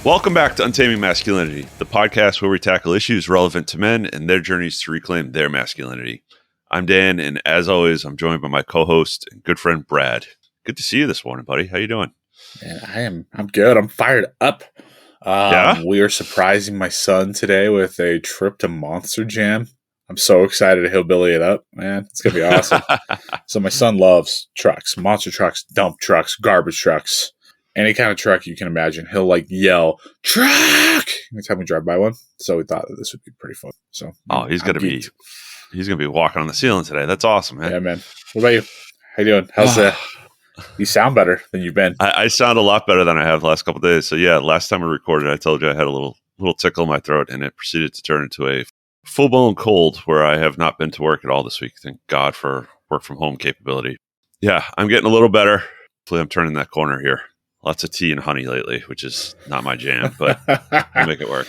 Welcome back to Untaming Masculinity, the podcast where we tackle issues relevant to men and their journeys to reclaim their masculinity. I'm Dan, and as always, I'm joined by my co-host and good friend Brad. Good to see you this morning, buddy. How you doing? Man, I'm good. I'm fired up. We are surprising my son today with a trip to Monster Jam. I'm so excited to hillbilly it up, man. It's going to be awesome. So my son loves trucks, monster trucks, dump trucks, garbage trucks. Any kind of truck you can imagine. He'll like yell, "Truck!" every time we drive by one. So we thought that this would be pretty fun. So he's gonna be walking on the ceiling today. That's awesome, man. Yeah, man. What about you? How you doing? How's you sound better than you've been. I sound a lot better than I have the last couple of days. So yeah, last time we recorded, I told you I had a little tickle in my throat, and it proceeded to turn into a full-blown cold where I have not been to work at all this week. Thank God for work from home capability. Yeah, I'm getting a little better. Hopefully I'm turning that corner here. Lots of tea and honey lately, which is not my jam, but I'll make it work.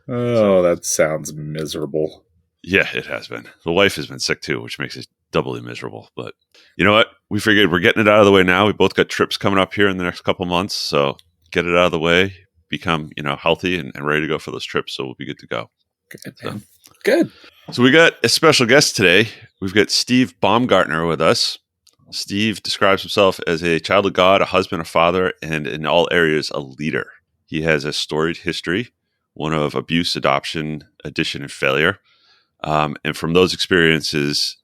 Oh, that sounds miserable. Yeah, it has been. The wife has been sick too, which makes it doubly miserable. But you know what? We figured we're getting it out of the way now. We both got trips coming up here in the next couple months. So get it out of the way, become, healthy and ready to go for those trips. So we'll be good to go. Good. Good. So we got a special guest today. We've got Steve Baumgartner with us. Steve describes himself as a child of God, a husband, a father, and in all areas, a leader. He has a storied history, one of abuse, adoption, addiction, and failure. And from those experiences,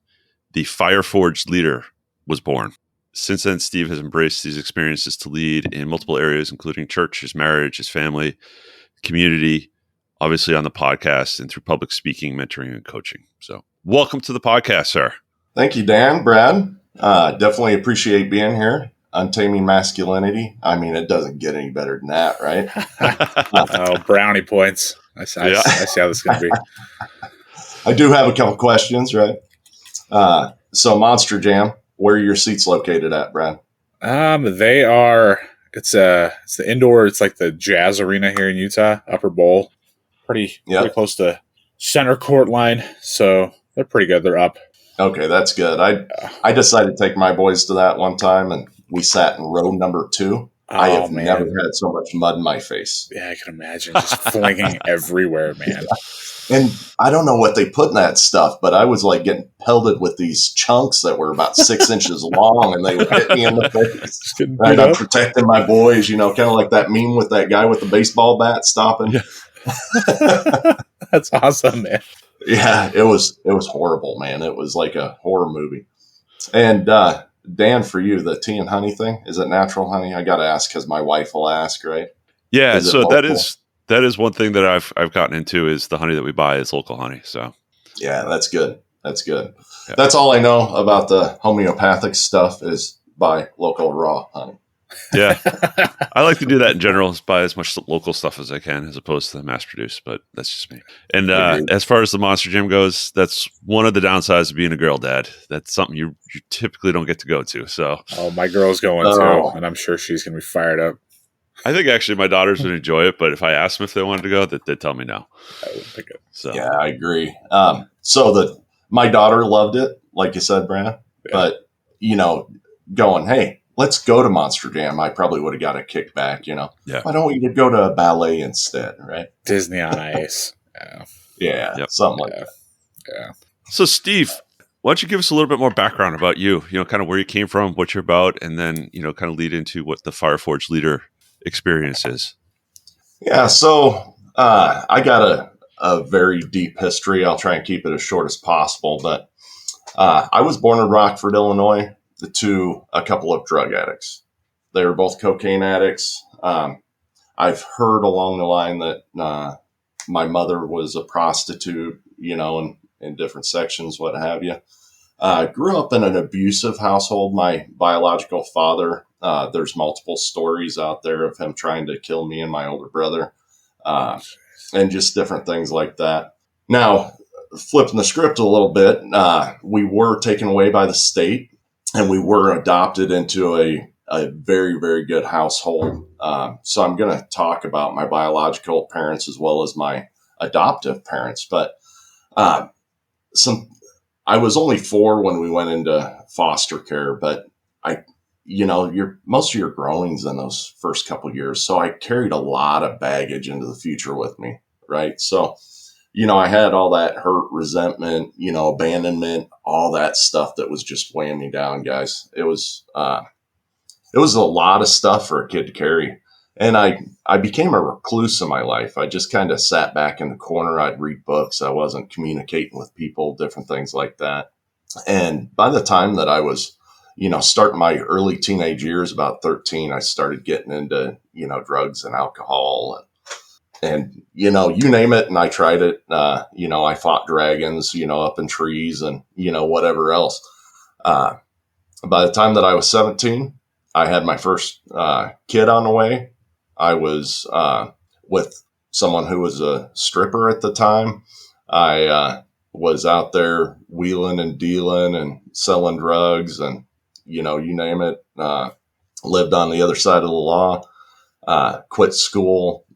the fire-forged leader was born. Since then, Steve has embraced these experiences to lead in multiple areas, including church, his marriage, his family, community, obviously on the podcast, and through public speaking, mentoring, and coaching. So welcome to the podcast, sir. Thank you, Dan, Brad. Definitely appreciate being here. Untaming Masculinity. I mean, it doesn't get any better than that, right? Oh, brownie points. I see how this is going to be. I do have a couple questions, right? So Monster Jam, where are your seats located at, Brad? They are, it's the indoor, it's like the Jazz Arena here in Utah, Upper Bowl. Pretty close to center court line. So they're pretty good. They're up. Okay, that's good. I decided to take my boys to that one time, and we sat in row number 2. I have never had so much mud in my face. Yeah, I can imagine. Just flinging everywhere, man. Yeah. And I don't know what they put in that stuff, but I was like getting pelted with these chunks that were about 6 inches long, and they would hit me in the face. And I'm protecting my boys, kind of like that meme with that guy with the baseball bat stopping. Yeah. That's awesome, man. Yeah, it was horrible, man. It was like a horror movie. And Dan, for you, the tea and honey thing, is it natural honey? I got to ask because my wife will ask, right? Yeah, so that is one thing that I've gotten into is the honey that we buy is local honey. So yeah, that's good. That's good. Yeah. That's all I know about the homeopathic stuff is buy local raw honey. Yeah, I like to do that in general, is buy as much local stuff as I can as opposed to the mass produced, but that's just me. And as far as the Monster Jam goes, that's one of the downsides of being a girl dad. That's something you typically don't get to go to. So, my girl's going too, and I'm sure she's going to be fired up. I think actually my daughters would enjoy it, but if I asked them if they wanted to go, they'd tell me no. I would pick it. So yeah, I agree. My daughter loved it, like you said, Brad. Yeah. But going, hey, let's go to Monster Jam. I probably would have got a kickback, Yeah. Why don't we go to a ballet instead, right? Disney on Ice. Yeah, something like that. Yeah. So, Steve, why don't you give us a little bit more background about you, kind of where you came from, what you're about, and then, kind of lead into what the Fireforge leader experience is. Yeah, so I got a very deep history. I'll try and keep it as short as possible, but I was born in Rockford, Illinois, to a couple of drug addicts. They were both cocaine addicts. I've heard along the line that my mother was a prostitute, in different sections, what have you. Grew up in an abusive household. My biological father, there's multiple stories out there of him trying to kill me and my older brother, and just different things like that. Now, flipping the script a little bit, we were taken away by the state, and we were adopted into a very, very good household. So I'm going to talk about my biological parents as well as my adoptive parents. But I was only 4 when we went into foster care, but most of your growing's in those first couple of years. So I carried a lot of baggage into the future with me. Right. So, I had all that hurt, resentment, abandonment, all that stuff that was just weighing me down, guys. It was a lot of stuff for a kid to carry. And I became a recluse in my life. I just kind of sat back in the corner. I'd read books. I wasn't communicating with people, different things like that. And by the time that I was, starting my early teenage years, about 13, I started getting into, drugs and alcohol and you name it. And I tried it. I fought dragons, up in trees and, whatever else. By the time that I was 17, I had my first kid on the way. I was with someone who was a stripper at the time. I was out there wheeling and dealing and selling drugs and, you name it. Lived on the other side of the law. Quit school,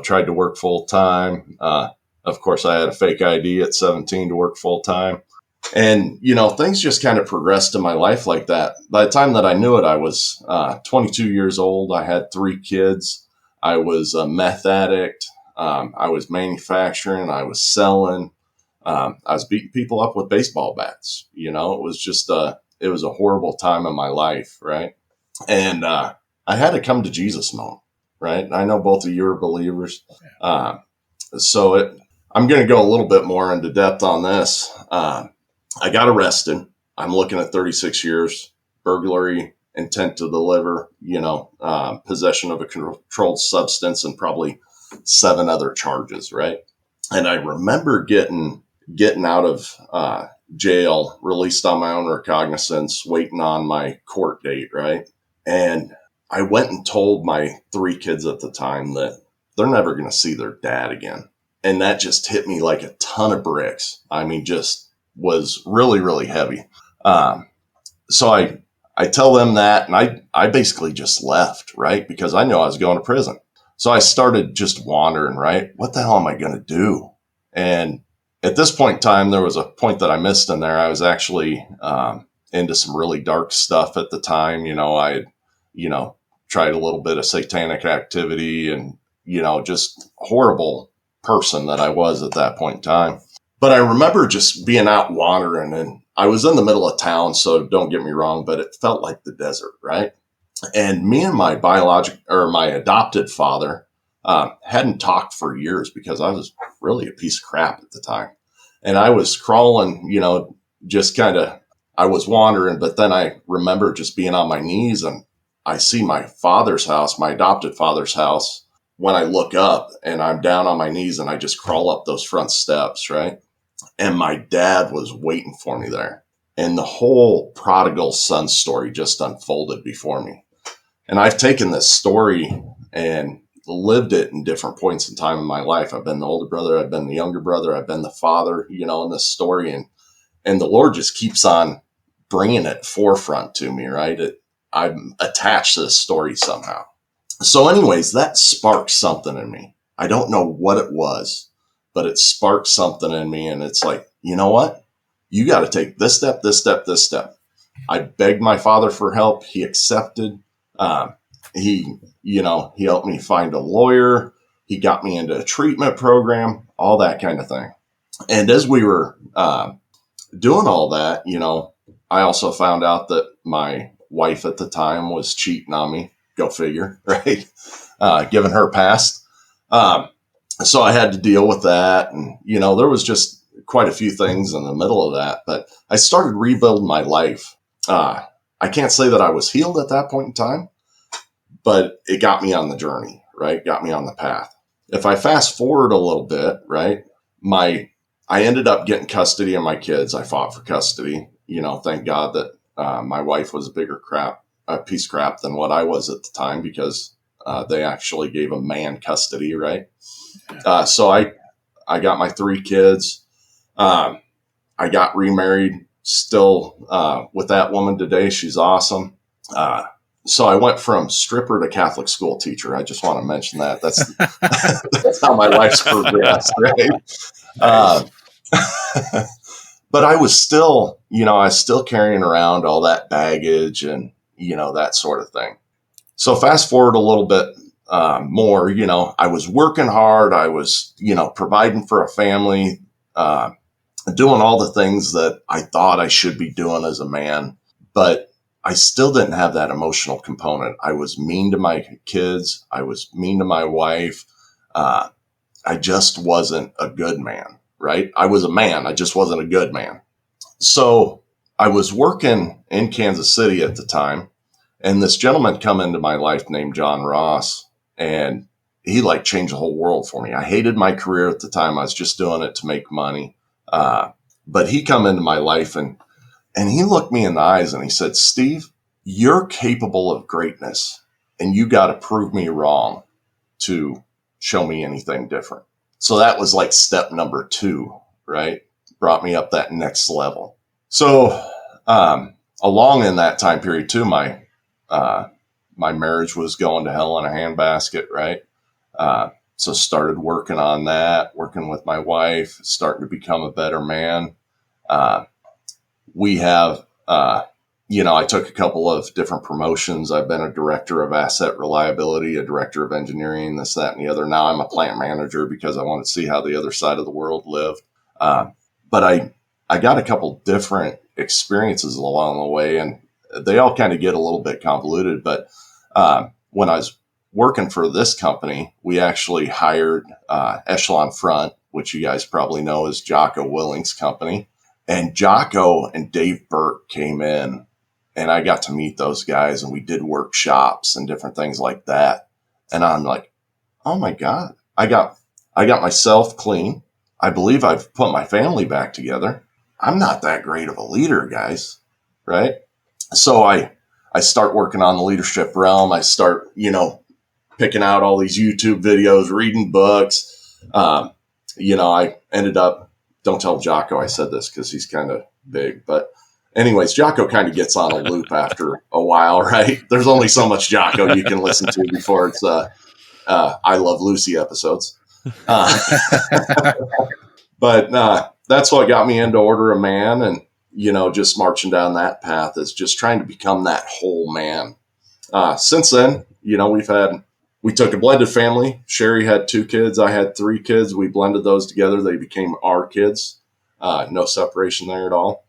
tried to work full time. Of course, I had a fake ID at 17 to work full time. And, things just kind of progressed in my life like that. By the time that I knew it, I was 22 years old. I had 3 kids. I was a meth addict. I was manufacturing. I was selling. I was beating people up with baseball bats. It was just it was a horrible time in my life. Right. And I had to come to Jesus moment. Right. I know both of you are believers. So I'm going to go a little bit more into depth on this. I got arrested. I'm looking at 36 years, burglary, intent to deliver, possession of a controlled substance, and probably 7 other charges, right? And I remember getting out of jail, released on my own recognizance, waiting on my court date, right? And I went and told my 3 kids at the time that they're never going to see their dad again. And that just hit me like a ton of bricks. I mean, just was really, really heavy. So I tell them that, and I basically just left, right? Because I knew I was going to prison. So I started just wandering, right? What the hell am I going to do? And at this point in time, there was a point that I missed in there. I was actually into some really dark stuff at the time. I had, tried a little bit of satanic activity and, just horrible person that I was at that point in time. But I remember just being out wandering, and I was in the middle of town, so don't get me wrong, but it felt like the desert, right? And me and my my adopted father hadn't talked for years because I was really a piece of crap at the time. And I was crawling, just kind of, I was wandering, but then I remember just being on my knees, and I see my father's house, my adopted father's house, when I look up, and I'm down on my knees, and I just crawl up those front steps, right? And my dad was waiting for me there. And the whole Prodigal Son story just unfolded before me. And I've taken this story and lived it in different points in time in my life. I've been the older brother. I've been the younger brother. I've been the father, in this story. And the Lord just keeps on bringing it forefront to me, right? I'm attached to this story somehow. So anyways, that sparked something in me. I don't know what it was, but it sparked something in me. And it's like, you know what? You got to take this step, this step, this step. I begged my father for help. He accepted. He helped me find a lawyer. He got me into a treatment program, all that kind of thing. And as we were doing all that, I also found out that my wife at the time was cheating on me. Go figure, right? Given her past. So I had to deal with that. And, there was just quite a few things in the middle of that. But I started rebuilding my life. I can't say that I was healed at that point in time, but it got me on the journey, right? Got me on the path. If I fast forward a little bit, right, I ended up getting custody of my kids. I fought for custody. Thank God that my wife was a piece of crap than what I was at the time, because they actually gave a man custody, right? So I got my 3 kids. I got remarried, still with that woman today. She's awesome. So I went from stripper to Catholic school teacher. I just want to mention that. That's how my life's progressed, right? But I was still, carrying around all that baggage and, that sort of thing. So fast forward a little bit more, I was working hard. I was, providing for a family, doing all the things that I thought I should be doing as a man, but I still didn't have that emotional component. I was mean to my kids. I was mean to my wife. I just wasn't a good man, right? I was a man. I just wasn't a good man. So I was working in Kansas City at the time, and this gentleman come into my life named John Ross, and he changed the whole world for me. I hated my career at the time. I was just doing it to make money. But he come into my life and he looked me in the eyes and he said, Steve, you're capable of greatness, and you got to prove me wrong to show me anything different. So that was step number 2, right? Brought me up that next level. So, along in that time period too, my marriage was going to hell in a handbasket, right? So started working on that, working with my wife, starting to become a better man. We have, I took a couple of different promotions. I've been a director of asset reliability, a director of engineering, this, that, and the other. Now I'm a plant manager because I want to see how the other side of the world lived. But I got a couple different experiences along the way, and they all kind of get a little bit convoluted. But when I was working for this company, we actually hired Echelon Front, which you guys probably know is Jocko Willing's company. And Jocko and Dave Burke came in, and I got to meet those guys, and we did workshops and different things like that. And I'm like, oh my God, I got myself clean. I believe I've put my family back together. I'm not that great of a leader, guys, right? So I start working on the leadership realm. I start, picking out all these YouTube videos, reading books. I ended up, don't tell Jocko I said this because he's kind of big, but anyways, Jocko kind of gets on a loop after a while, right? There's only so much Jocko you can listen to before it's I Love Lucy episodes. But that's what got me into Order of Man, and just marching down that path is just trying to become that whole man. Since then, we took a blended family. Sherry had 2 kids. I had 3 kids. We blended those together. They became our kids. No separation there at all.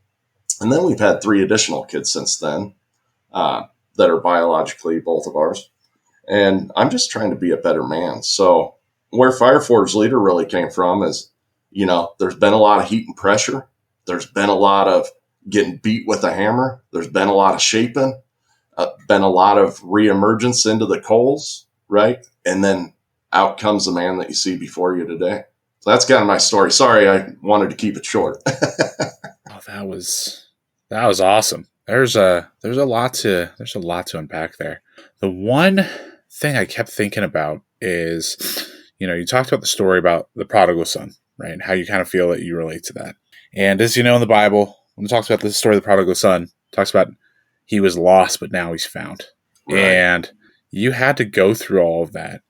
And then we've had 3 additional kids since then that are biologically both of ours. And I'm just trying to be a better man. So where Fire Forge Leader really came from is, there's been a lot of heat and pressure. There's been a lot of getting beat with a hammer. There's been a lot of shaping. Been a lot of reemergence into the coals, right? And then out comes the man that you see before you today. So that's kind of my story. Sorry, I wanted to keep it short. Oh, that was awesome. There's a lot to unpack there. The one thing I kept thinking about is, you talked about the story about the prodigal son, right? And how you kind of feel that you relate to that. And as you know, in the Bible, when it talks about the story of the prodigal son, it talks about he was lost, but now he's found. Right. And you had to go through all of that.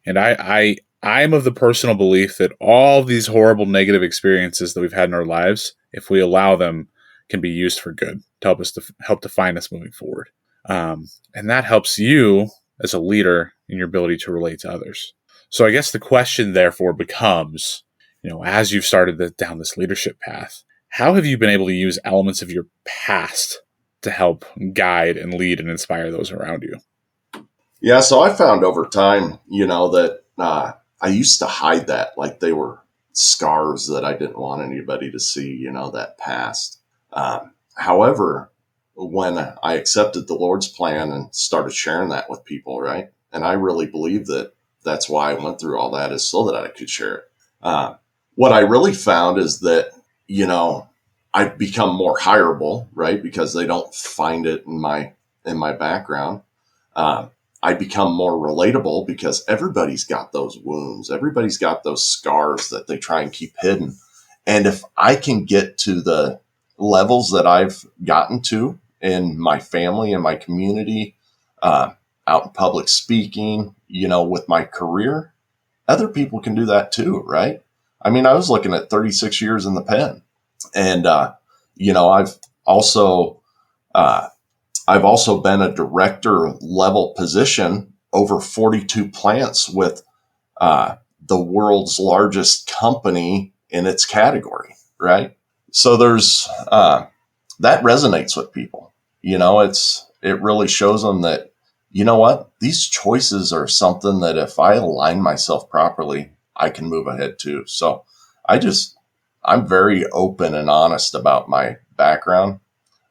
And I'm of the personal belief that all of these horrible negative experiences that we've had in our lives, if we allow them, can be used for good to help define us moving forward. And that helps you as a leader in your ability to relate to others. So I guess the question therefore becomes, as you've started down this leadership path, how have you been able to use elements of your past to help guide and lead and inspire those around you? Yeah, so I found over time, that I used to hide that like they were scars that I didn't want anybody to see, that past. However, when I accepted the Lord's plan and started sharing that with people, right? And I really believe that that's why I went through all that, is so that I could share it. What I really found is that, I've become more hireable, right? Because they don't find it in my background. I become more relatable because everybody's got those wounds. Everybody's got those scars that they try and keep hidden. And if I can get to the levels that I've gotten to in my family and my community, out in public speaking, with my career, other people can do that too, right? I mean, I was looking at 36 years in the pen, and, I've also, I've also been a director level position over 42 plants with the world's largest company in its category, right? So there's that resonates with people. It really shows them that, you know what, these choices are something that if I align myself properly, I can move ahead too. So I'm very open and honest about my background.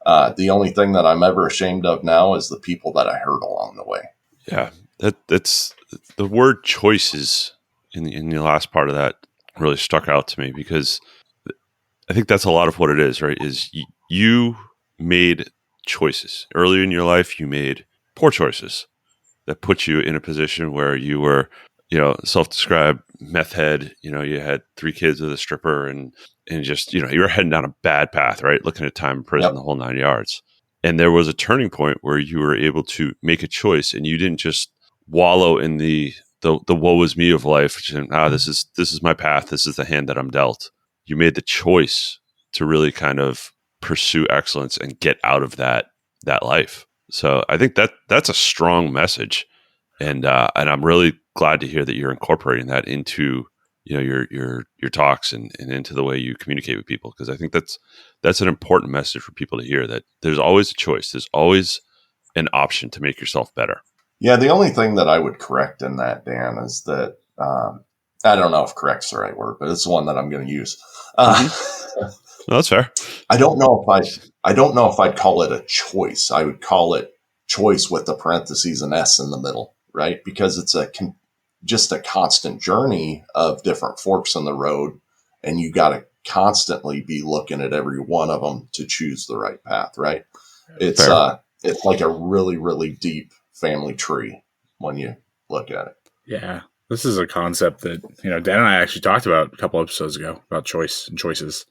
The only thing that I'm ever ashamed of now is the people that I hurt along the way. Yeah, that's the word choices in the last part of that really stuck out to me, because I think that's a lot of what it is, right? Is you made choices earlier in your life. You made poor choices that put you in a position where you were, self-described meth head. You had 3 kids with a stripper, and just, you were heading down a bad path, right? Looking at time in prison, Yep. the whole 9 yards. And there was a turning point where you were able to make a choice, and you didn't just wallow in the woe is me of life. Which this is my path. This is the hand that I'm dealt. You made the choice to really kind of pursue excellence and get out of that life. So I think that's a strong message, and I'm really glad to hear that you're incorporating that into your talks and into the way you communicate with people, because I think that's an important message for people to hear, that there's always a choice. There's always an option to make yourself better. Yeah, the only thing that I would correct in that, Dan, is that I don't know if correct's the right word, but it's the one that I'm going to use. No, that's fair. I don't know if I'd call it a choice. I would call it choice with the parentheses and S in the middle, right? Because it's just a constant journey of different forks in the road, and you got to constantly be looking at every one of them to choose the right path, right? It's like a really, really deep family tree when you look at it. Yeah. This is a concept that, Dan and I actually talked about a couple episodes ago about choice and choices.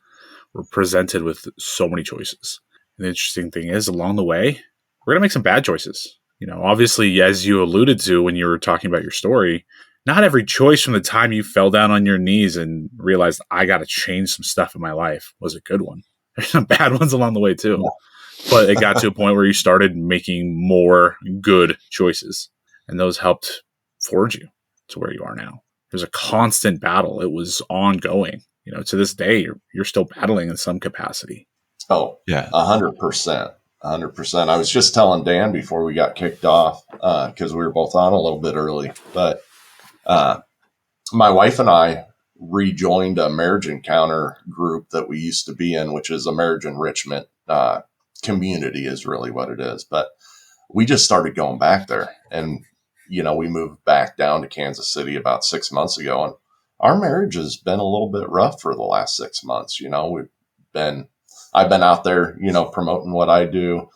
We're presented with so many choices. And the interesting thing is, along the way, we're going to make some bad choices. Obviously, as you alluded to when you were talking about your story, not every choice from the time you fell down on your knees and realized I got to change some stuff in my life was a good one. There's some bad ones along the way too. Yeah. But it got to a point where you started making more good choices, and those helped forge you to where you are now. There's a constant battle. It was ongoing. To this day, you're still battling in some capacity. Oh, yeah, 100%. 100%. I was just telling Dan before we got kicked off, because we were both on a little bit early, but my wife and I rejoined a marriage encounter group that we used to be in, which is a marriage enrichment community is really what it is. But we just started going back there, and, we moved back down to Kansas City about 6 months ago, and our marriage has been a little bit rough for the last 6 months. I've been out there, promoting what I do.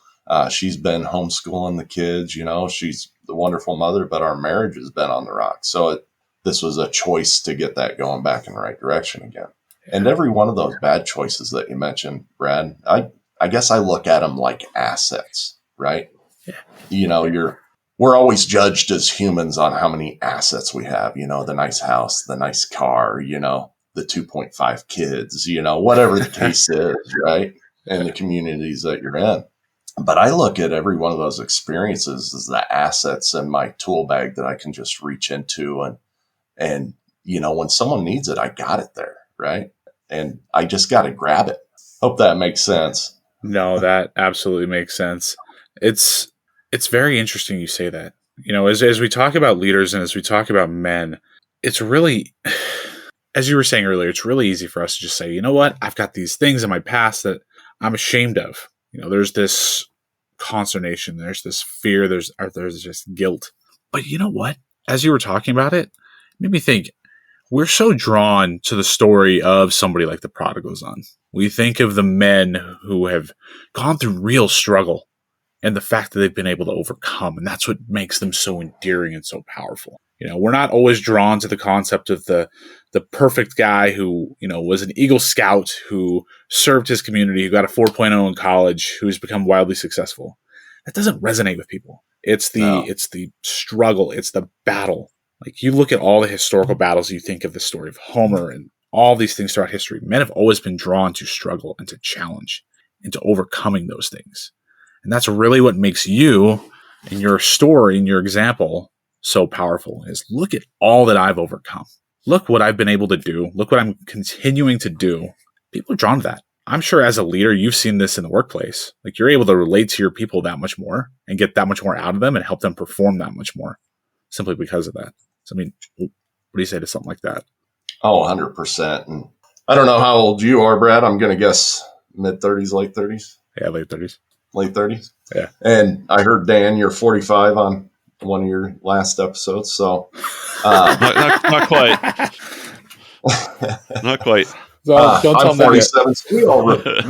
She's been homeschooling the kids, she's the wonderful mother, but our marriage has been on the rocks. So this was a choice to get that going back in the right direction again. Yeah. And every one of those bad choices that you mentioned, Brad, I guess I look at them like assets, right? Yeah. We're always judged as humans on how many assets we have, the nice house, the nice car, the 2.5 kids, whatever the case is, right? And the communities that you're in. But I look at every one of those experiences as the assets in my tool bag that I can just reach into. And when someone needs it, I got it there, right? And I just got to grab it. Hope that makes sense. No, that absolutely makes sense. It's very interesting you say that. As we talk about leaders and as we talk about men, it's really, as you were saying earlier, it's really easy for us to just say, you know what, I've got these things in my past that I'm ashamed of. There's this consternation, there's this fear, there's just guilt. But you know what? As you were talking about it made me think, we're so drawn to the story of somebody like the Prodigal Son. We think of the men who have gone through real struggle and the fact that they've been able to overcome. And that's what makes them so endearing and so powerful. We're not always drawn to the concept of the perfect guy who, was an Eagle Scout, who served his community, who got a 4.0 in college, who's become wildly successful. That doesn't resonate with people. It's the struggle. It's the battle. Like, you look at all the historical battles, you think of the story of Homer and all these things throughout history. Men have always been drawn to struggle and to challenge and to overcoming those things. And that's really what makes you and your story and your example so powerful is look at all that I've overcome. Look what I've been able to do. Look what I'm continuing to do. People are drawn to that. I'm sure as a leader, you've seen this in the workplace. Like you're able to relate to your people that much more and get that much more out of them and help them perform that much more simply because of that. So, I mean, what do you say to something like that? Oh, 100%. And I don't know how old you are, Brad. I'm going to guess mid-30s, late 30s. Yeah, late 30s. Late 30s? Yeah. And I heard, Dan, you're 45 on one of your last episodes. So not quite. Not quite. So don't tell I'm 47. So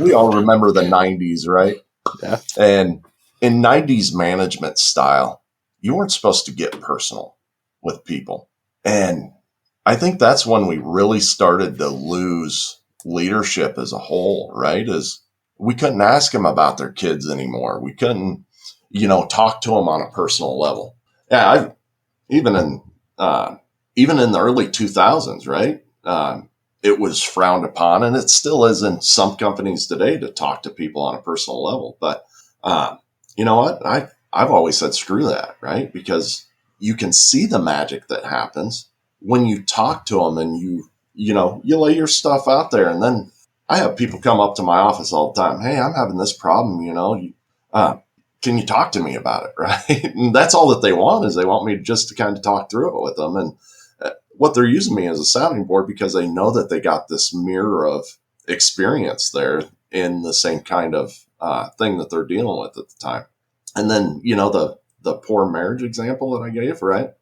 we all remember the 90s, right? Yeah. And in 90s management style, you weren't supposed to get personal with people. And I think that's when we really started to lose leadership as a whole, right? Is we couldn't ask them about their kids anymore. We couldn't, talk to them on a personal level. Yeah, even in the early 2000s, right? It was frowned upon, and it still is in some companies today to talk to people on a personal level. But you know what? I've always said screw that, right? Because you can see the magic that happens when you talk to them and you lay your stuff out there. And then I have people come up to my office all the time. Hey, I'm having this problem. Can you talk to me about it? Right. And that's all that they want is they want me just to kind of talk through it with them. And what they're using me as a sounding board because they know that they got this mirror of experience there in the same kind of thing that they're dealing with at the time. And then, the poor marriage example that I gave, right?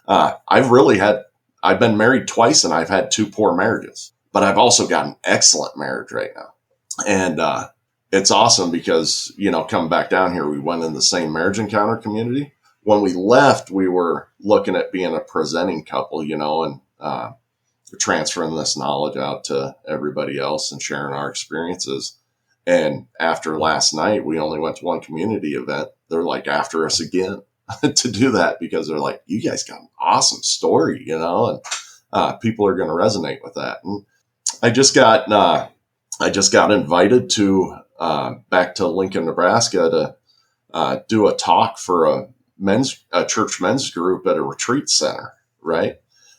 I've been married twice and I've had 2 poor marriages, but I've also got an excellent marriage right now. And it's awesome because, coming back down here, we went in the same marriage encounter community. When we left, we were looking at being a presenting couple, and transferring this knowledge out to everybody else and sharing our experiences. And after last night, we only went to one community event. They're like after us again to do that because they're like, you guys got an awesome story, and people are going to resonate with that. And I just got invited to back to Lincoln, Nebraska to do a talk for a church men's group at a retreat center, right?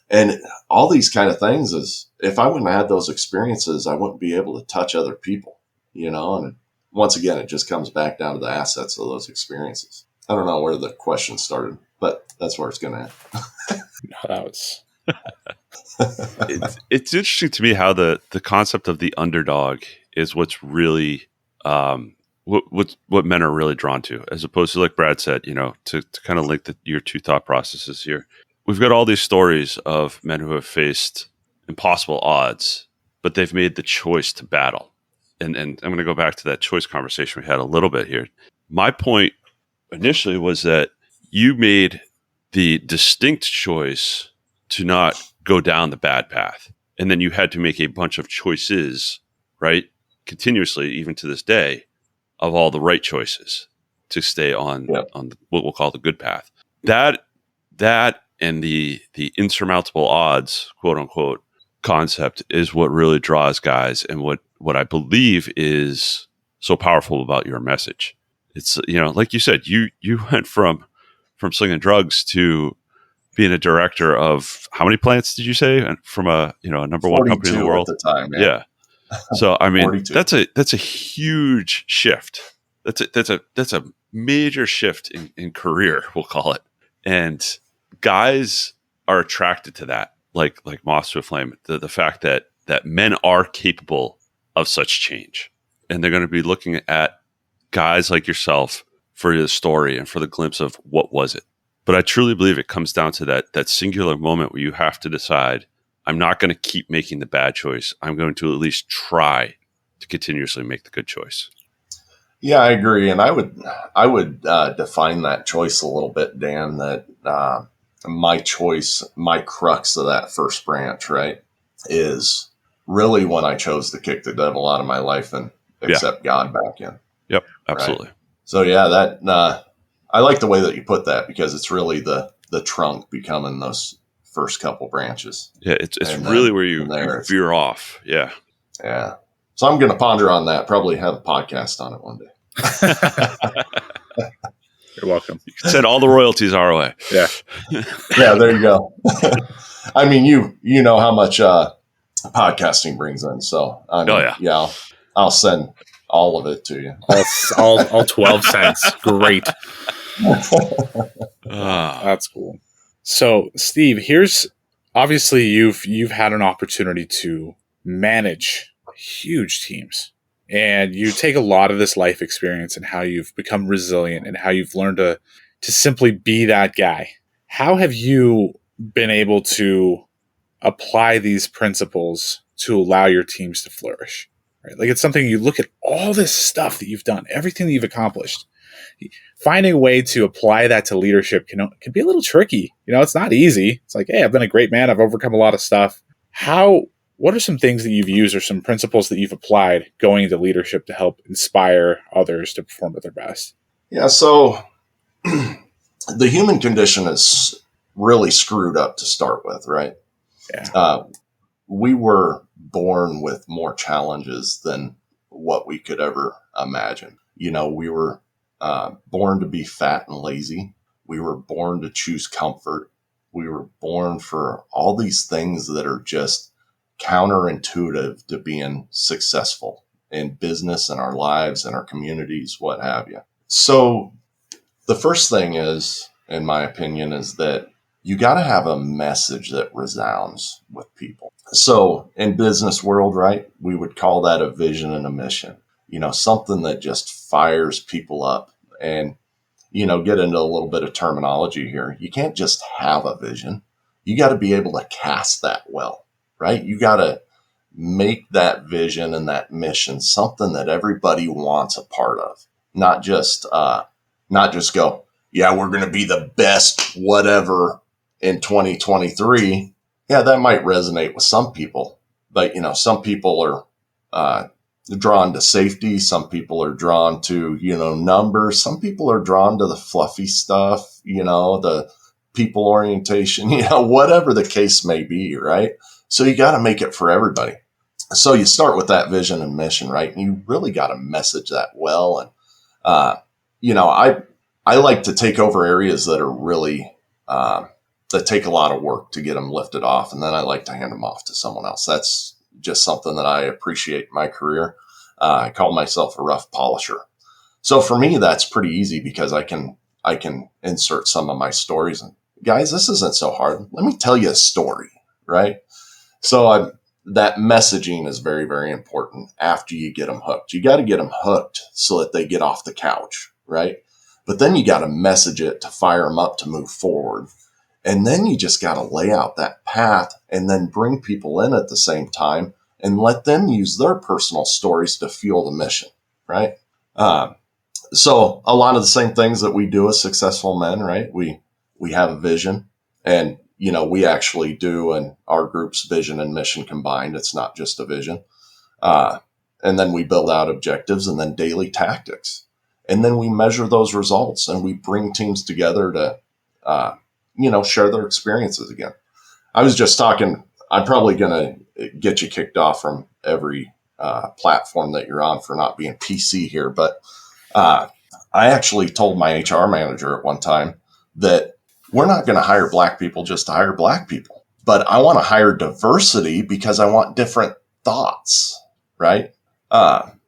And all these kind of things is if I wouldn't have had those experiences, I wouldn't be able to touch other people, and once again, it just comes back down to the assets of those experiences. I don't know where the question started, but that's where it's going to end. No, that was... it's interesting to me how the concept of the underdog is what's really what men are really drawn to, as opposed to, like Brad said, to kind of link your 2 thought processes here. We've got all these stories of men who have faced impossible odds, but they've made the choice to battle. And I'm going to go back to that choice conversation we had a little bit here. My point initially was that you made the distinct choice to not go down the bad path. And then you had to make a bunch of choices, right? Continuously, even to this day, of all the right choices to stay on what we'll call the good path. That and the insurmountable odds, quote unquote, concept is what really draws guys and what I believe is so powerful about your message. It's, like you said, you went from slinging drugs to being a director of how many plants did you say? And from a number one company in the world at the time. Yeah. So I mean 42. that's a huge shift. That's a major shift in career, we'll call it. And guys are attracted to that, like moths to a flame. The fact that men are capable of such change, and they're going to be looking at guys like yourself for the story and for the glimpse of what was it. But I truly believe it comes down to that singular moment where you have to decide, I'm not going to keep making the bad choice. I'm going to at least try to continuously make the good choice. Yeah, I agree. And I would define that choice a little bit, Dan, that my choice, my crux of that first branch, right, is really when I chose to kick the devil out of my life and accept God back in. Yep, absolutely. Right? So yeah, that I like the way that you put that because it's really the trunk becoming those first couple branches. Yeah, it's really where you veer off. Yeah. Yeah. So I'm going to ponder on that, probably have a podcast on it one day. You're welcome. You can send all the royalties our way. Yeah. Yeah, there you go. I mean, you know how much podcasting brings in. So, I mean, yeah, I'll send all of it to you. All 12 cents. Great. That's cool. So, Steve, here's obviously you've had an opportunity to manage huge teams, and you take a lot of this life experience and how you've become resilient and how you've learned to simply be that guy. How have you been able to apply these principles to allow your teams to flourish? Right? Like, it's something you look at all this stuff that you've done, everything that you've accomplished. Finding a way to apply that to leadership can be a little tricky. It's not easy. It's like, hey, I've been a great man. I've overcome a lot of stuff. What are some things that you've used or some principles that you've applied going into leadership to help inspire others to perform at their best? Yeah. So the human condition is really screwed up to start with, right? Yeah. We were born with more challenges than what we could ever imagine. We were born to be fat and lazy. We were born to choose comfort. We were born for all these things that are just counterintuitive to being successful in business and our lives and our communities, what have you. So the first thing is, in my opinion, is that you got to have a message that resounds with people. So in business world, right, we would call that a vision and a mission, something that just fires people up. And, get into a little bit of terminology here. You can't just have a vision. You got to be able to cast that well, right? You got to make that vision and that mission something that everybody wants a part of, not just go, yeah, we're going to be the best whatever in 2023. Yeah, that might resonate with some people, but some people are drawn to safety. Some people are drawn to, numbers. Some people are drawn to the fluffy stuff, the people orientation, whatever the case may be, right? So you got to make it for everybody. So you start with that vision and mission, right? And you really got to message that well. And, I like to take over areas that are really, that take a lot of work to get them lifted off. And then I like to hand them off to someone else. That's just something that I appreciate in my career. I call myself a rough polisher. So for me, that's pretty easy because I can insert some of my stories. And guys, this isn't so hard. Let me tell you a story, right? So that messaging is very, very important after you get them hooked. You got to get them hooked so that they get off the couch, right? But then you got to message it to fire them up to move forward. And then you just got to lay out that path and then bring people in at the same time and let them use their personal stories to fuel the mission, right? So a lot of the same things that we do as successful men, right? We have a vision, and, we actually do in our group's vision and mission combined. It's not just a vision. And then we build out objectives and then daily tactics. And then we measure those results and we bring teams together to, share their experiences again. I was just talking, I'm probably going to get you kicked off from every platform that you're on for not being PC here. But I actually told my HR manager at one time that we're not going to hire black people just to hire black people, but I want to hire diversity because I want different thoughts, right? I'm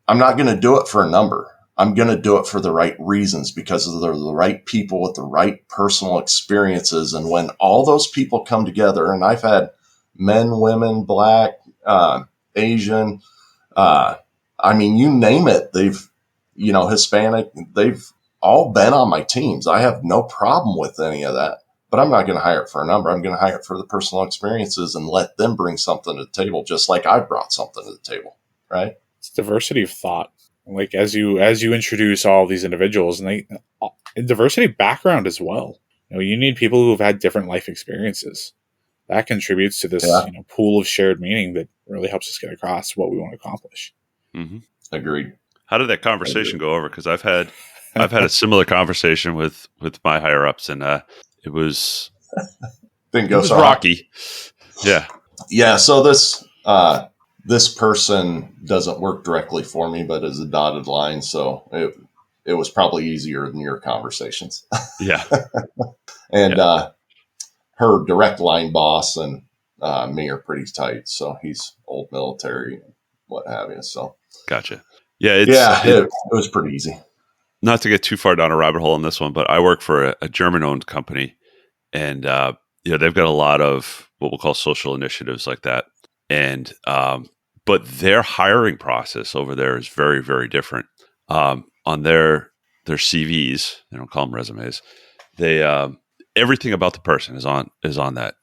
not going to do it for a number. I'm going to do it for the right reasons because they're the right people with the right personal experiences. And when all those people come together, and I've had men, women, black, Asian, you name it, they've, Hispanic, they've all been on my teams. I have no problem with any of that, but I'm not going to hire it for a number. I'm going to hire it for the personal experiences and let them bring something to the table, just like I brought something to the table, right? It's diversity of thought. Like as you introduce all of these individuals, and diversity of background as well. You need people who have had different life experiences. That contributes to this pool of shared meaning that really helps us get across what we want to accomplish. Mm-hmm. Agreed. How did that conversation go over? Because I've had a similar conversation with my higher ups, and it was didn't go so rocky. Yeah. Yeah. So this this person doesn't work directly for me, but is a dotted line. So it was probably easier than your conversations. Yeah. And her direct line boss and me are pretty tight. So he's old military and what have you. So Gotcha. Yeah. it was pretty easy. Not to get too far down a rabbit hole on this one, but I work for a German-owned company, and they've got a lot of what we'll call social initiatives like that. And but their hiring process over there is very, very different. On their CVs, they don't call them resumes. They everything about the person is on that.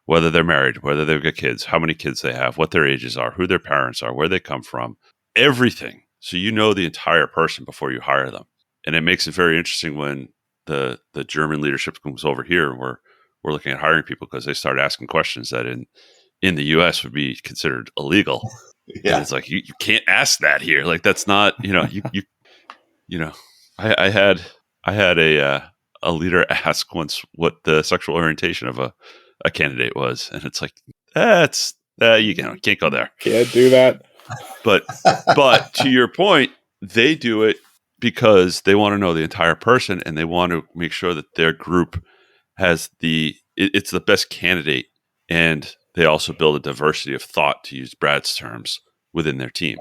Whether they're married, whether they've got kids, how many kids they have, what their ages are, who their parents are, where they come from, everything. So the entire person before you hire them. And it makes it very interesting when the German leadership comes over here and we're looking at hiring people, because they start asking questions that in the US would be considered illegal. Yeah. And it's like, you can't ask that here. Like, that's not, I had a leader ask once what the sexual orientation of a candidate was. And it's like, you can't go there. Can't do that. But to your point, they do it because they want to know the entire person, and they want to make sure that their group has it's the best candidate, and they also build a diversity of thought, to use Brad's terms, within their team,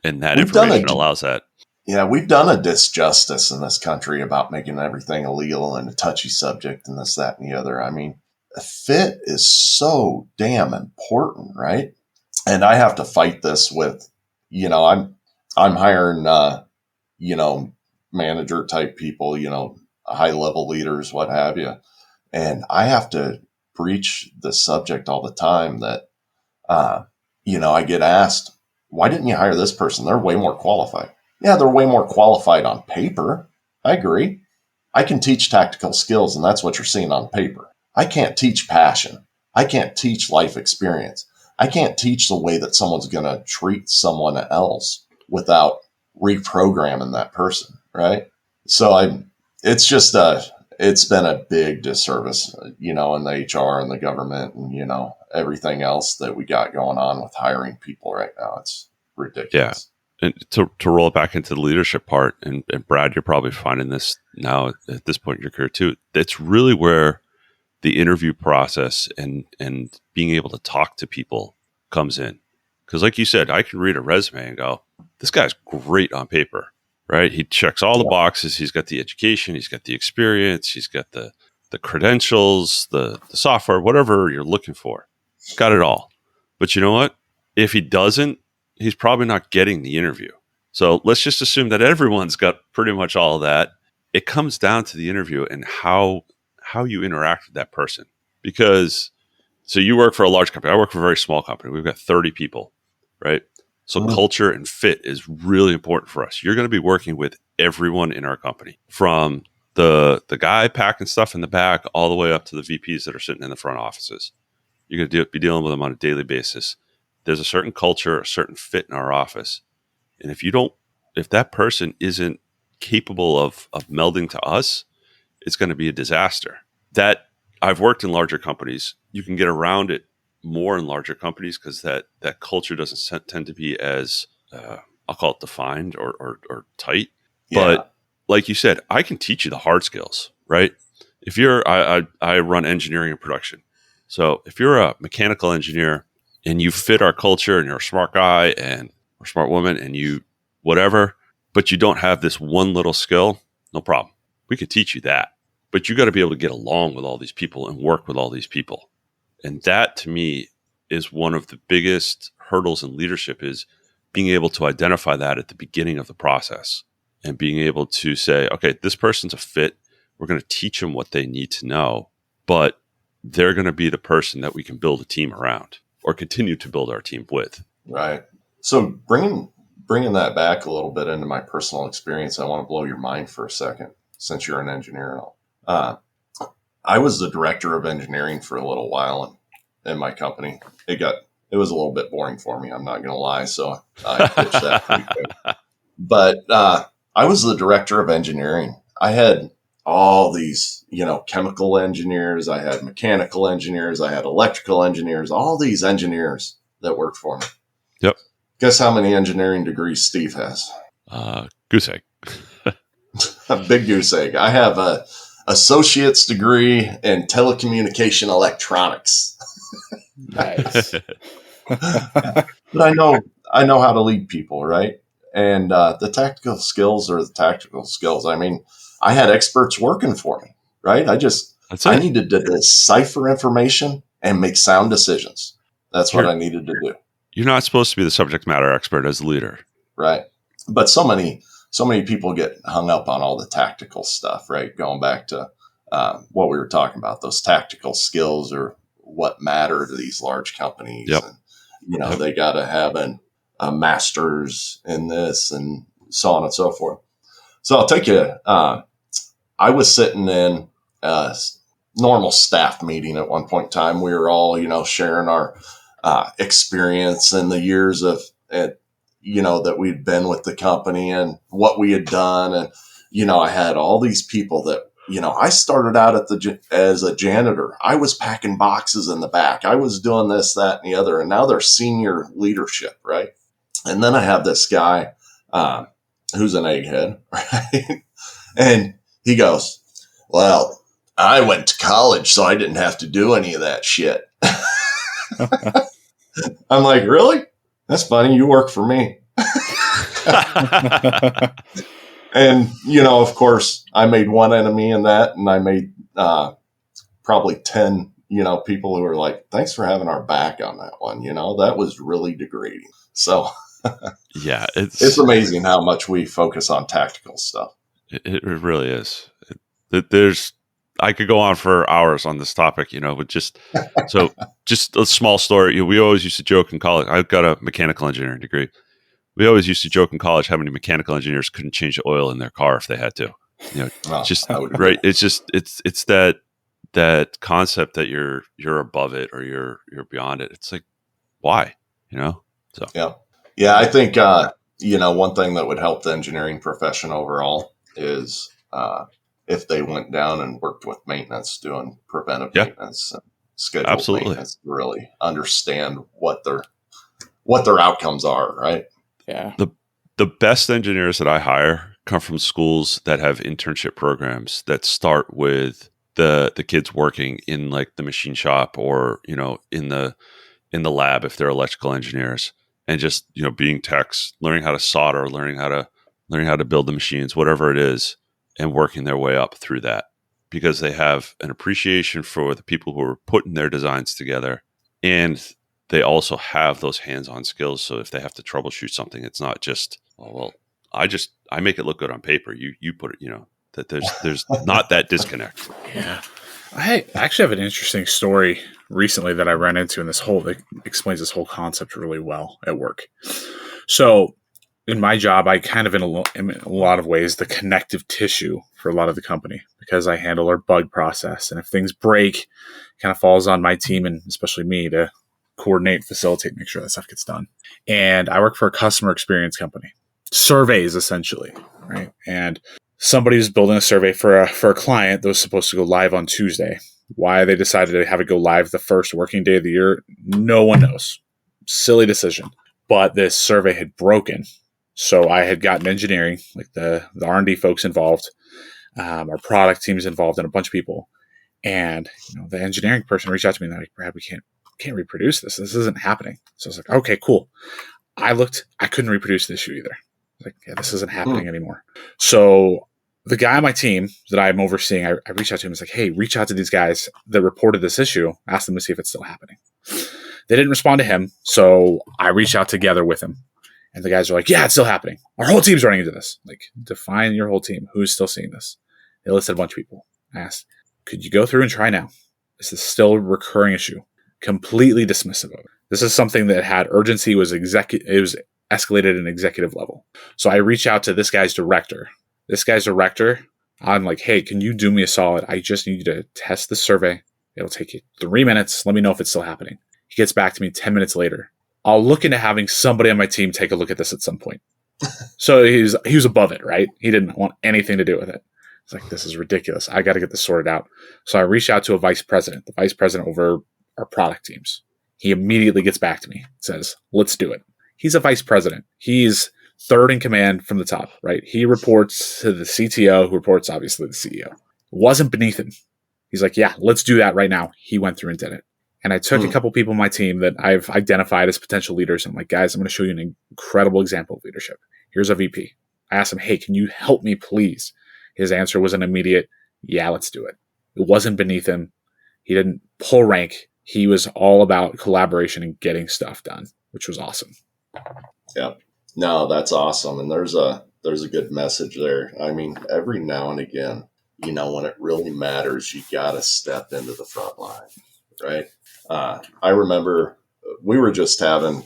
and that information allows that. Yeah, we've done a disjustice in this country about making everything illegal and a touchy subject and this, that, and the other. I mean, a fit is so damn important, right? And I have to fight this with, I'm hiring, manager type people, high level leaders, what have you. And I have to preach the subject all the time that, I get asked, why didn't you hire this person? They're way more qualified. Yeah, they're way more qualified on paper. I agree. I can teach tactical skills, and that's what you're seeing on paper. I can't teach passion. I can't teach life experience. I can't teach the way that someone's going to treat someone else without reprogramming that person, right? So it's been a big disservice, in the HR and the government and, everything else that we got going on with hiring people right now. It's ridiculous. Yeah. And to roll it back into the leadership part, and Brad, you're probably finding this now at this point in your career too, it's really where the interview process and being able to talk to people comes in. Because like you said, I can read a resume and go, this guy's great on paper, right? He checks all the boxes. He's got the education. He's got the experience. He's got the credentials, the software, whatever you're looking for. Got it all. But you know what? If he doesn't, he's probably not getting the interview. So let's just assume that everyone's got pretty much all of that. It comes down to the interview and how you interact with that person. Because, so you work for a large company. I work for a very small company. We've got 30 people, right? So culture and fit is really important for us. You're going to be working with everyone in our company, from the guy packing stuff in the back all the way up to the VPs that are sitting in the front offices. You're going to be dealing with them on a daily basis. There's a certain culture, a certain fit in our office. And if that person isn't capable of melding to us, it's going to be a disaster. That I've worked in larger companies. You can get around it more in larger companies because that culture doesn't tend to be as, I'll call it defined or tight. Yeah. But like you said, I can teach you the hard skills, right? If I run engineering and production. So if you're a mechanical engineer and you fit our culture and you're a smart guy or smart woman and you whatever, but you don't have this one little skill, no problem. We could teach you that. But you got to be able to get along with all these people and work with all these people. And that, to me, is one of the biggest hurdles in leadership, is being able to identify that at the beginning of the process and being able to say, okay, this person's a fit. We're going to teach them what they need to know, but they're going to be the person that we can build a team around or continue to build our team with. Right. So bringing that back a little bit into my personal experience, I want to blow your mind for a second, since you're an engineer and all. I was the director of engineering for a little while in my company. It was a little bit boring for me, I'm not going to lie. So I pitched that pretty quick. But I was the director of engineering. I had all these, chemical engineers. I had mechanical engineers. I had electrical engineers, all these engineers that worked for me. Yep. Guess how many engineering degrees Steve has? Goose egg. A big goose egg. I have a associate's degree in telecommunication electronics. Nice. But I know how to lead people, right? And the tactical skills are the tactical skills. I mean, I had experts working for me, right? I needed to decipher information and make sound decisions. That's what I needed to do. You're not supposed to be the subject matter expert as a leader. Right. But so many people get hung up on all the tactical stuff, right? Going back to what we were talking about, those tactical skills are what matter to these large companies. Yep. And, they got to have a master's in this and so on and so forth. So I'll take you, I was sitting in a normal staff meeting at one point in time. We were all, sharing our experience in the years of, that we'd been with the company and what we had done. And, I had all these people that, I started out as a janitor. I was packing boxes in the back. I was doing this, that, and the other. And now they're senior leadership, right? And then I have this guy who's an egghead, right? And he goes, well, I went to college, so I didn't have to do any of that shit. I'm like, really? That's funny. You work for me. And, of course, I made one enemy in that, and I made probably 10, people who were like, thanks for having our back on that one. That was really degrading. So, yeah, it's amazing how much we focus on tactical stuff. It really is. I could go on for hours on this topic, but just a small story. We always used to joke in college. I've got a mechanical engineering degree. We always used to joke in college how many mechanical engineers couldn't change the oil in their car if they had to. Right. It's just it's that concept that you're above it or you're beyond it. It's like, why? So yeah. I think one thing that would help the engineering profession overall is if they went down and worked with maintenance, doing preventive maintenance and scheduled maintenance, to really understand what their outcomes are, right? Yeah. The best engineers that I hire come from schools that have internship programs that start with the kids working in like the machine shop or, in the lab if they're electrical engineers, and just, being techs, learning how to solder, learning how to build the machines, whatever it is, and working their way up through that, because they have an appreciation for the people who are putting their designs together, and they also have those hands-on skills. So if they have to troubleshoot something, it's not just, I make it look good on paper. You put it, that there's not that disconnect. Yeah. I actually have an interesting story recently that I ran into in that explains this whole concept really well at work. So in my job, I kind of, in a lot of ways, the connective tissue for a lot of the company, because I handle our bug process. And if things break, it kind of falls on my team, and especially me, to coordinate, facilitate, make sure that stuff gets done. And I work for a customer experience company, surveys essentially, right? And somebody was building a survey for a client that was supposed to go live on Tuesday. Why they decided to have it go live the first working day of the year, no one knows. Silly decision. But this survey had broken. So I had gotten engineering, like the R&D folks involved, our product teams involved, and a bunch of people. And the engineering person reached out to me and they're like, Brad, we can't reproduce this. This isn't happening. So I was like, okay, cool. I couldn't reproduce the issue either. I was like, yeah, this isn't happening anymore. So the guy on my team that I'm overseeing, I reached out to him and was like, hey, reach out to these guys that reported this issue, ask them to see if it's still happening. They didn't respond to him. So I reached out together with him. And the guys are like, yeah, it's still happening. Our whole team's running into this. Like, define your whole team. Who's still seeing this? They listed a bunch of people. I asked, could you go through and try now? This is still a recurring issue. Completely dismissive of it. This is something that had urgency. It was escalated at an executive level. So I reached out to this guy's director. I'm like, hey, can you do me a solid? I just need you to test the survey. It'll take you 3 minutes. Let me know if it's still happening. He gets back to me 10 minutes later. I'll look into having somebody on my team take a look at this at some point. So he was above it, right? He didn't want anything to do with it. It's like, this is ridiculous. I got to get this sorted out. So I reached out to the vice president over our product teams. He immediately gets back to me, says, let's do it. He's a vice president. He's third in command from the top, right? He reports to the CTO, who reports obviously to the CEO. It wasn't beneath him. He's like, yeah, let's do that right now. He went through and did it. And I took a couple people on my team that I've identified as potential leaders. I'm like, guys, I'm going to show you an incredible example of leadership. Here's a VP. I asked him, hey, can you help me, please? His answer was an immediate, yeah, let's do it. It wasn't beneath him. He didn't pull rank. He was all about collaboration and getting stuff done, which was awesome. Yeah. No, that's awesome. And there's a good message there. I mean, every now and again, when it really matters, you got to step into the front line, right? I remember we were just having,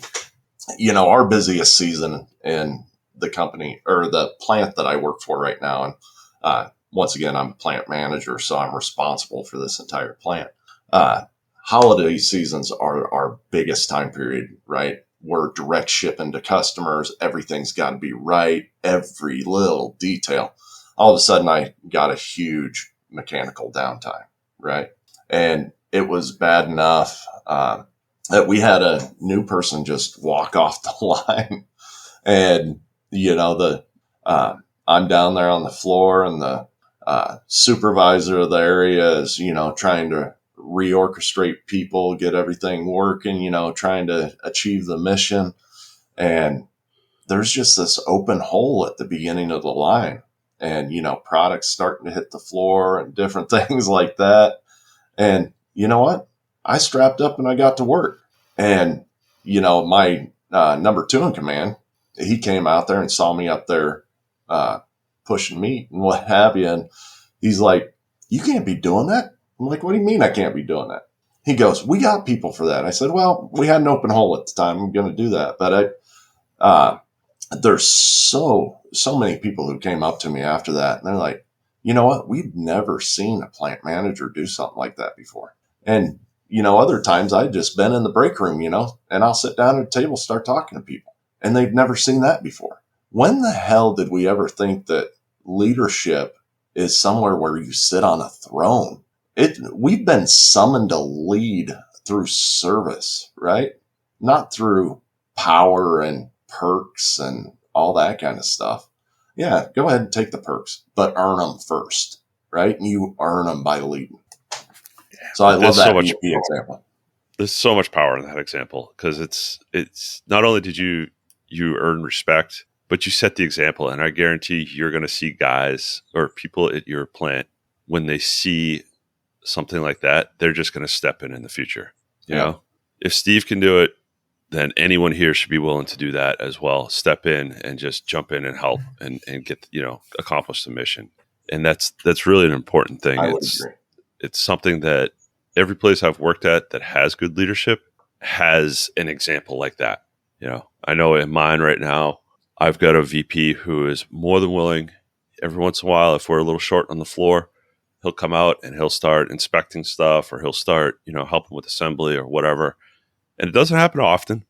our busiest season in the company or the plant that I work for right now. And once again, I'm a plant manager, so I'm responsible for this entire plant. Holiday seasons are our biggest time period, right? We're direct shipping to customers. Everything's got to be right. Every little detail. All of a sudden, I got a huge mechanical downtime, right? And it was bad enough that we had a new person just walk off the line. And, I'm down there on the floor, and the supervisor of the area is, trying to reorchestrate people, get everything working, trying to achieve the mission. And there's just this open hole at the beginning of the line, and, products starting to hit the floor and different things like that. And you know what? I strapped up and I got to work. And, my number 2 in command, he came out there and saw me up there pushing meat and what have you. And he's like, you can't be doing that. I'm like, what do you mean I can't be doing that? He goes, we got people for that. I said, well, we had an open hole at the time. I'm going to do that. But there's so many people who came up to me after that. And they're like, you know what? We've never seen a plant manager do something like that before. And, other times I'd just been in the break room, and I'll sit down at a table, start talking to people, and they've never seen that before. When the hell did we ever think that leadership is somewhere where you sit on a throne? We've been summoned to lead through service, right? Not through power and perks and all that kind of stuff. Yeah, go ahead and take the perks, but earn them first, right? And you earn them by leading. So I love that example. There's so much power in that example, because it's not only did you earn respect, but you set the example. And I guarantee you're going to see guys or people at your plant, when they see something like that, they're just going to step in the future. You know, if Steve can do it, then anyone here should be willing to do that as well. Step in and just jump in and help and get, accomplish the mission. And that's really an important thing. I would agree. It's something that every place I've worked at that has good leadership has an example like that. I know in mine right now, I've got a VP who is more than willing. Every once in a while, if we're a little short on the floor, he'll come out and he'll start inspecting stuff, or he'll start, helping with assembly or whatever. And it doesn't happen often,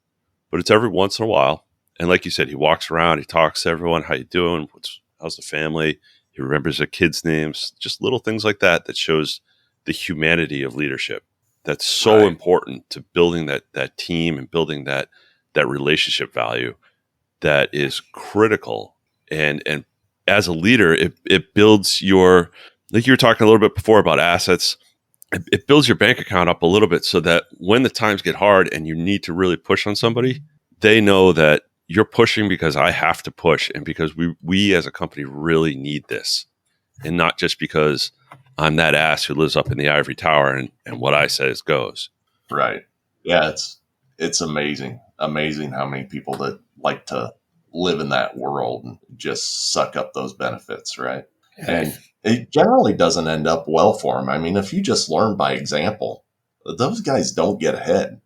but it's every once in a while. And like you said, he walks around, he talks to everyone, how you doing? How's the family? He remembers their kids' names, just little things like that shows the humanity of leadership. That's so important to building that team and building that relationship value that is critical. And as a leader, it builds your, like you were talking a little bit before about assets, it builds your bank account up a little bit, so that when the times get hard and you need to really push on somebody, they know that you're pushing because I have to push, and because we as a company really need this, and not just because I'm that ass who lives up in the ivory tower and what I says goes. Right. Yeah, it's amazing how many people that like to live in that world and just suck up those benefits, right? And it generally doesn't end up well for them. I mean, if you just learn by example, those guys don't get ahead,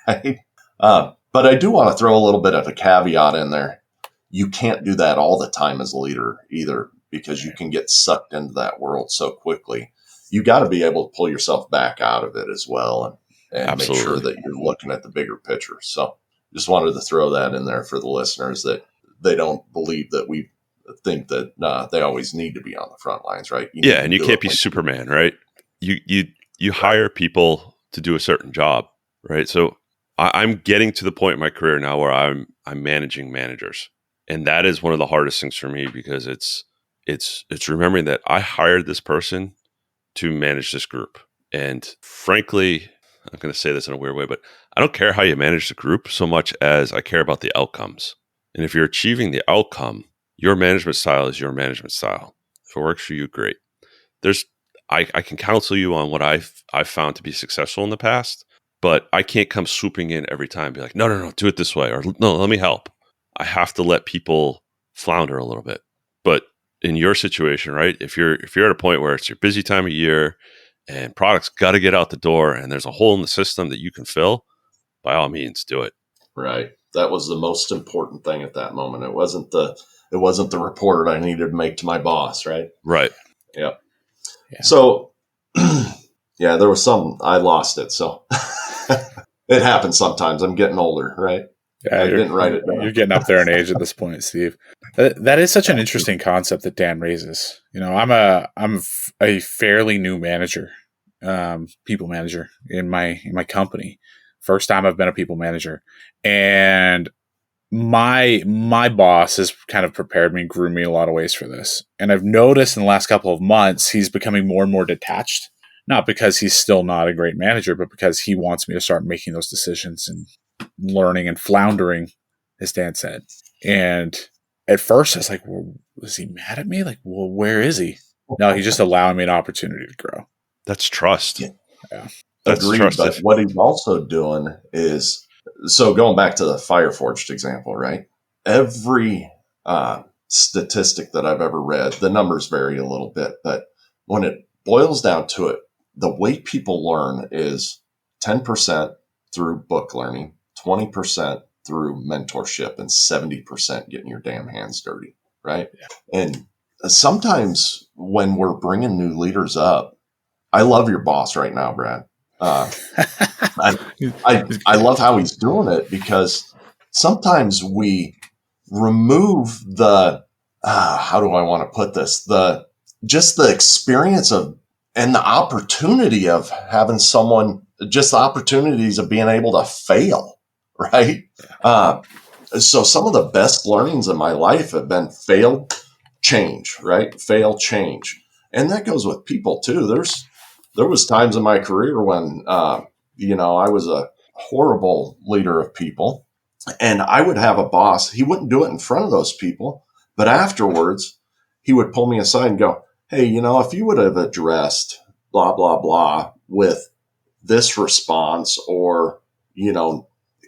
right? But I do want to throw a little bit of a caveat in there. You can't do that all the time as a leader either, because you can get sucked into that world so quickly. You got to be able to pull yourself back out of it as well, and make sure that you're looking at the bigger picture. So just wanted to throw that in there for the listeners, that they don't believe that we think that they always need to be on the front lines, right? And you can't be Superman, right? You hire people to do a certain job, right? So I'm getting to the point in my career now where I'm managing managers, and that is one of the hardest things for me because it's remembering that I hired this person to manage this group, and frankly, I'm going to say this in a weird way, but I don't care how you manage the group so much as I care about the outcomes. And if you're achieving the outcome, your management style is your management style. If it works for you, great. I can counsel you on what I've found to be successful in the past, but I can't come swooping in every time and be like, no, do it this way, or no, let me help. I have to let people flounder a little bit. But in your situation, right, if you're at a point where it's your busy time of year and products got to get out the door and there's a hole in the system that you can fill, by all means, do it. Right. That was the most important thing at that moment. It wasn't the report I needed to make to my boss, right? Right. Yeah. So, yeah, there was I lost it. So it happens sometimes. I'm getting older, right? Yeah, I didn't write it down. You're getting up there in age at this point, Steve. That is such an interesting concept that Dan raises. I'm a fairly new manager, people manager in my company. First time I've been a people manager, and my boss has kind of prepared me and groomed me in a lot of ways for this. And I've noticed in the last couple of months, he's becoming more and more detached, not because he's still not a great manager, but because he wants me to start making those decisions and learning and floundering, as Dan said. And at first I was like, well, is he mad at me? Like, well, where is he? No, he's just allowing me an opportunity to grow. That's trust. Yeah. That's agreed, trust. But what he's also doing is, so going back to the Fireforged example, right? Every statistic that I've ever read, the numbers vary a little bit, but when it boils down to it, the way people learn is 10% through book learning, 20% through mentorship, and 70% getting your damn hands dirty, right? Yeah. And sometimes when we're bringing new leaders up, I love your boss right now, Brad. I love how he's doing it because sometimes we remove the how do I want to put this, just the experience of and the opportunity of having someone, just the opportunities of being able to fail, right? So some of the best learnings in my life have been fail, change, right? Fail, change, and that goes with people too. There was times in my career when, I was a horrible leader of people, and I would have a boss. He wouldn't do it in front of those people, but afterwards he would pull me aside and go, hey, if you would have addressed blah, blah, blah with this response or,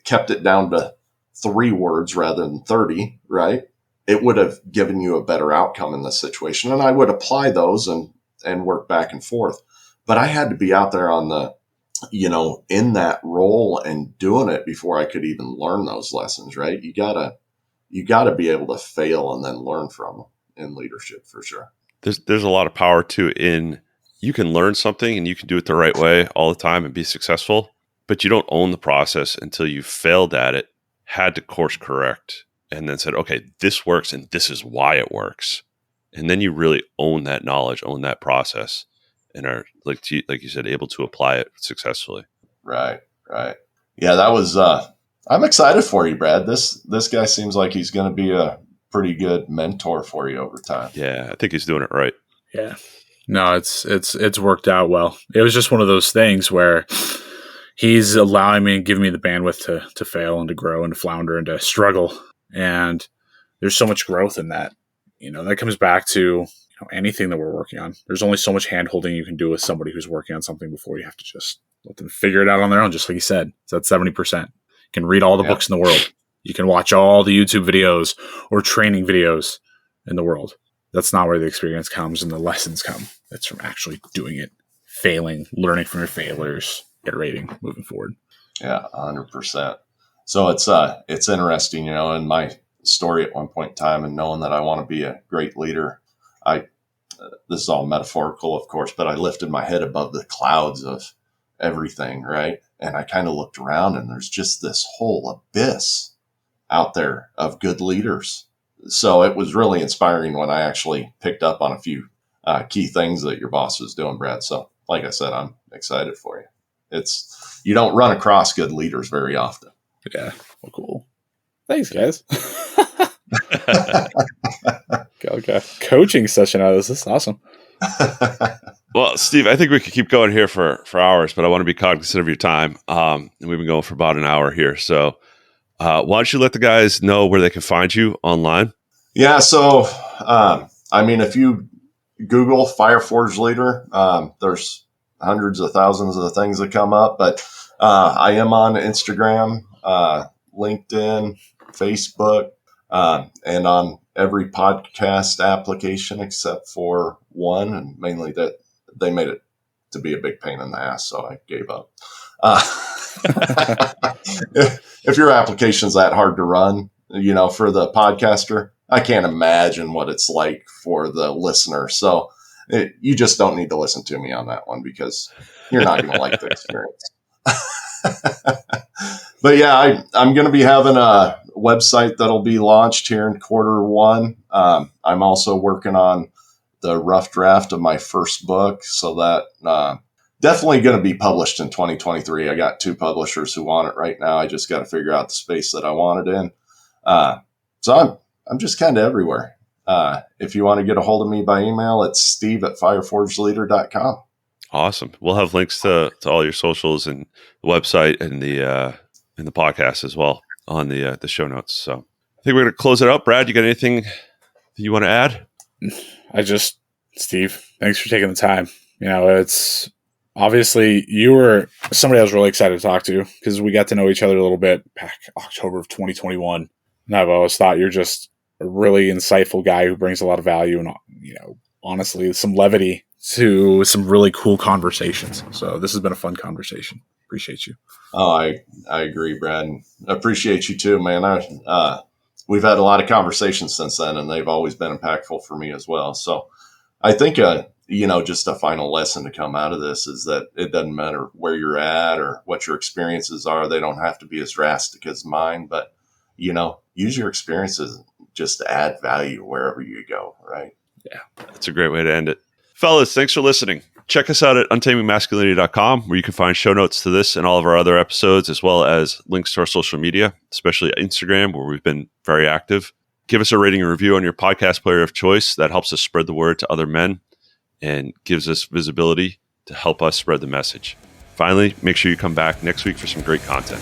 kept it down to 3 words rather than 30, right? It would have given you a better outcome in this situation. And I would apply those and work back and forth. But I had to be out there on the, in that role and doing it before I could even learn those lessons, right? You gotta be able to fail and then learn from them in leadership for sure. There's a lot of power too in you can learn something and you can do it the right way all the time and be successful, but you don't own the process until you've failed at it, had to course correct, and then said, okay, this works and this is why it works. And then you really own that knowledge, own that process, and are like you said, able to apply it successfully. Right. Yeah, that was. I'm excited for you, Brad. This guy seems like he's going to be a pretty good mentor for you over time. Yeah, I think he's doing it right. Yeah. No, it's worked out well. It was just one of those things where he's allowing me and giving me the bandwidth to fail and to grow and to flounder and to struggle. And there's so much growth in that. That comes back to anything that we're working on. There's only so much hand-holding you can do with somebody who's working on something before you have to just let them figure it out on their own, just like you said. So that's 70%. You can read all the books in the world. You can watch all the YouTube videos or training videos in the world. That's not where the experience comes and the lessons come. It's from actually doing it, failing, learning from your failures, iterating, moving forward. Yeah, 100%. So it's interesting, in my story at one point in time and knowing that I want to be a great leader. This is all metaphorical, of course, but I lifted my head above the clouds of everything, right? And I kind of looked around and there's just this whole abyss out there of good leaders. So it was really inspiring when I actually picked up on a few key things that your boss was doing, Brad. So like I said, I'm excited for you. You don't run across good leaders very often. Yeah. Well, cool. Thanks, guys. Okay. Coaching session out of this. This is awesome. Well, Steve, I think we could keep going here for hours, but I want to be cognizant of your time. And we've been going for about an hour here. So why don't you let the guys know where they can find you online? Yeah. So, if you Google Fireforge Leader, there's hundreds of thousands of things that come up, but I am on Instagram, LinkedIn, Facebook, and on every podcast application except for one, and mainly that they made it to be a big pain in the ass, so I gave up. If your application's that hard to run, for the podcaster, I can't imagine what it's like for the listener. So you just don't need to listen to me on that one because you're not going to like the experience. But yeah, I'm going to be having a website that'll be launched here in Q1. I'm also working on the rough draft of my first book. So that definitely going to be published in 2023. I got 2 publishers who want it right now. I just got to figure out the space that I want it in. So I'm just kind of everywhere. If you want to get a hold of me by email, it's steve@fireforgeleader.com. Awesome. We'll have links to all your socials and the website and the podcast as well on the show notes. So I think we're going to close it up. Brad, you got anything that you want to add? Steve, thanks for taking the time. It's obviously you were somebody I was really excited to talk to because we got to know each other a little bit back October of 2021. And I've always thought you're just a really insightful guy who brings a lot of value and, honestly, some levity to some really cool conversations. So this has been a fun conversation. Appreciate you. Oh, I agree, Brad. And appreciate you too, man. We've had a lot of conversations since then, and they've always been impactful for me as well. So I think, just a final lesson to come out of this is that it doesn't matter where you're at or what your experiences are. They don't have to be as drastic as mine, but, use your experiences just to add value wherever you go, right? Yeah, that's a great way to end it. Fellas, thanks for listening. Check us out at untamingmasculinity.com, where you can find show notes to this and all of our other episodes, as well as links to our social media, especially Instagram, where we've been very active. Give us a rating and review on your podcast player of choice. That helps us spread the word to other men and gives us visibility to help us spread the message. Finally, make sure you come back next week for some great content.